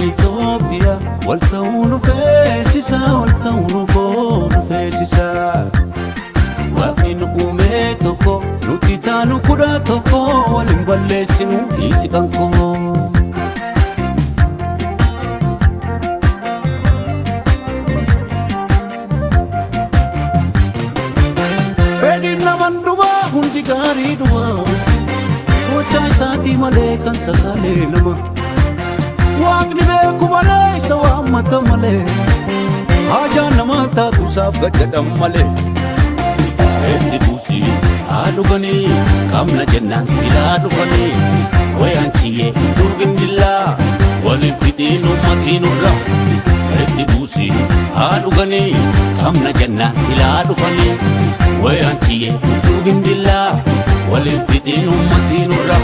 Ethiopia walta'uun feesisa walta'uun foon feesisa Waaqni nu uume tokko nuti taanu kudha tokko waliin balleessinu dhiisi kankoo Fedhiin naman dhumaa hundi gaarii dhumaa gochaa isaatii malee kan sakaalee nama Waaqni beeku malee isa waammata malee haajaa namaa taatu isaaf gadhadhan malee Eetti buusii haa dhuganii qaamna jennaan silaa dhufanii wayaan chiyyee dhugin dillaa waliin fixiin uummatiin urra Eetti buusii haa dhuganii qaamna jennaan silaa dhufanii wayaan chiyyee dhugin dillaa waliin fixiin uummatiin urra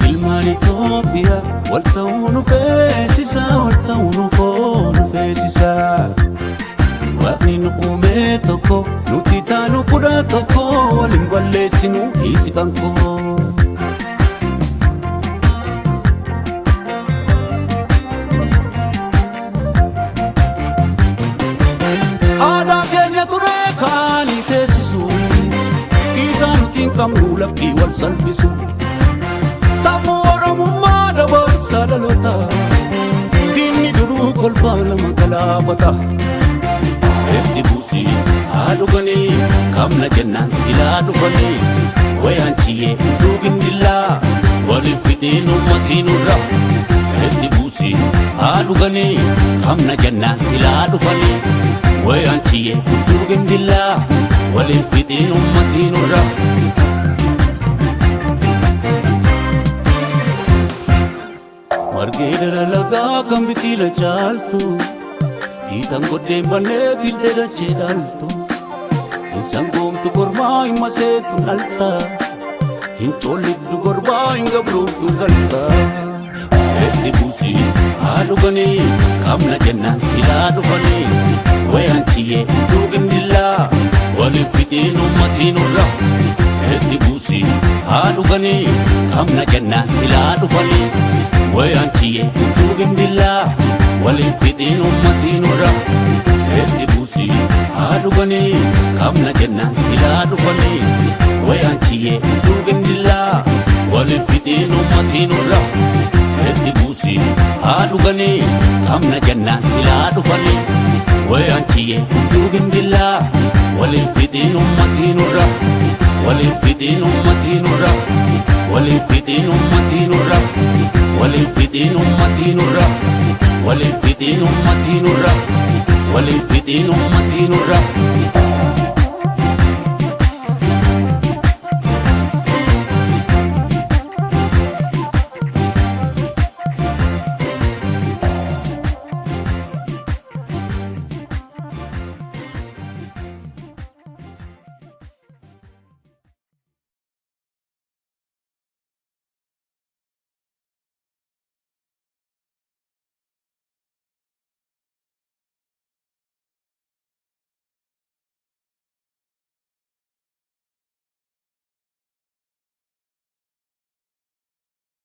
Ilmaan Ethiopia walta'uun feesisa walta'uun foon feesisa Waaqni nu uume tokko nuti taanu kudha tokko waliin balleessinu dhiisi kankoo Aadaa keenya ture kaanii teessisu isaa nuti hin qabnu lakkii wal salphisu Sammuu Oromummaa dabarsa dhaloota diinni duruu kolfaa nama galaafata Eetti buusii haa dhuganii qaamna jennaan silaa dhufanii wayaan chiyyee dhugin dillaa waliin fixiin uummatiin urra Eetti buusii haa dhuganii qaamna jennaan silaa dhufanii wayaan chiyyee dhugin dillaa waliin fixiin uummatiin urra Margee dalagaa kan biqila caaltu Dhiitan goddeen bannee fiiltee dachee dhaaltu Hin sangoomtu gorbaa hin maseetu dhalta Hin coolliddu gorbaa hin gabroomtu dhalta Eetti buusii haa dhuganii qaamna jennaan silaa dhufanii wayaan chiyyee dhugin dillaa waliin fixiin uummatiin urra Eetti buusii haa dhuganii qaamna jennaan silaa dhufanii wayaan chiyyee dhugin dillaa waliin fixiin uummatiin urra Eetti buusii haa dhuganii qaamna jennaan silaa dhufanii wayaan chiyyee dhugin dillaa waliin fixiin uummatiin urra Eetti buusii haa dhuganii qaamna jennaan silaa dhufanii wayaan chiyyee dhugin dillaa waliin fixiin uummatiin urra waliin fixiin uummatiin urra waliin fixiin uummatiin urra waliin fixiin uummatiin urra waliin fixiin uummatiin urra waliin fixiin uummatiin urra